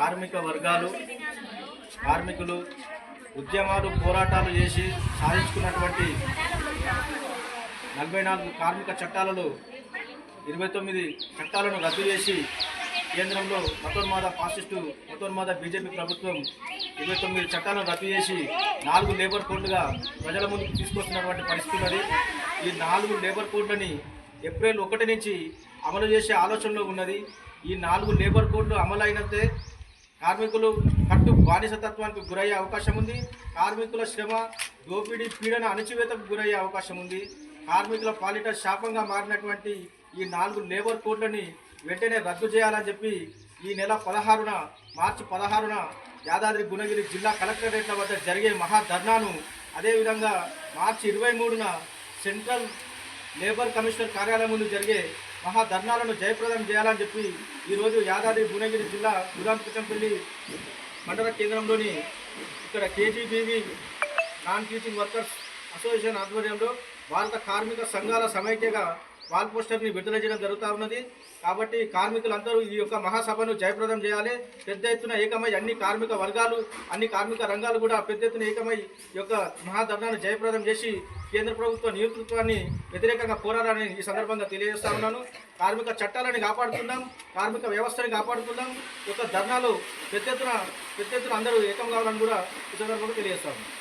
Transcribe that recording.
కార్మిక వర్గాలు కార్మికులు ఉద్యమాలు పోరాటాలు చేసి సాధించుకున్నటువంటి 44 కార్మిక చట్టాలలో 29 చట్టాలను రద్దు చేసి కేంద్రంలో మతోన్మాద ఫాసిస్టు మతోన్మాద బీజేపీ ప్రభుత్వం 29 చట్టాలను రద్దు చేసి 4 లేబర్ కోడ్లుగా ప్రజల ముందుకు తీసుకొస్తున్నటువంటి పరిస్థితి ఉన్నది. ఈ 4 లేబర్ కోడ్లని ఏప్రిల్ 1 నుంచి అమలు చేసే ఆలోచనలో ఉన్నది. ఈ 4 లేబర్ కోడ్లు అమలు అయినంతే కార్మికులు కట్టు బానిసతత్వానికి గురయ్యే అవకాశం ఉంది. కార్మికుల శ్రమ దోపిడీ పీడన అణచివేతకు గురయ్యే అవకాశం ఉంది. కార్మికుల పాలిట శాపంగా మారినటువంటి ఈ 4 లేబర్ కోడ్లని వెంటనే రద్దు చేయాలని చెప్పి ఈ నెల 16న మార్చి 16న యాదాద్రి భువనగిరి జిల్లా కలెక్టరేట్ల వద్ద జరిగే మహాధర్నాను, అదేవిధంగా మార్చి 23న సెంట్రల్ లేబర్ కమిషనర్ కార్యాలయం ముందు జరిగే మహాధర్నాలను జయప్రదం చేయాలని చెప్పి ఈరోజు యాదాద్రి భువనగిరి జిల్లా గులాంపల్లి మండల కేంద్రంలోని ఇక్కడ KGBV non teaching workers association ఆధ్వర్యంలో భారత కార్మిక సంఘాల సమైక్యగా వాల్ పోస్టర్ని విడుదల చేయడం జరుగుతూ ఉన్నది. కాబట్టి కార్మికులందరూ ఈ యొక్క మహాసభను జయప్రదం చేయాలి. పెద్ద ఎత్తున ఏకమై అన్ని కార్మిక వర్గాలు అన్ని కార్మిక రంగాలు కూడా పెద్ద ఎత్తున ఏకమై ఈ యొక్క మహాధర్నాను జయప్రదం చేసి కేంద్ర ప్రభుత్వ నేతృత్వాన్ని వ్యతిరేకంగా పోరాడాలని ఈ సందర్భంగా తెలియజేస్తా ఉన్నాను. కార్మిక చట్టాలని కాపాడుతున్నాం, కార్మిక వ్యవస్థని కాపాడుతున్నాం. ఈ యొక్క ధర్నాలు పెద్ద ఎత్తున అందరూ ఏకం కావాలని కూడా ఈ సందర్భంగా తెలియజేస్తా ఉన్నాను.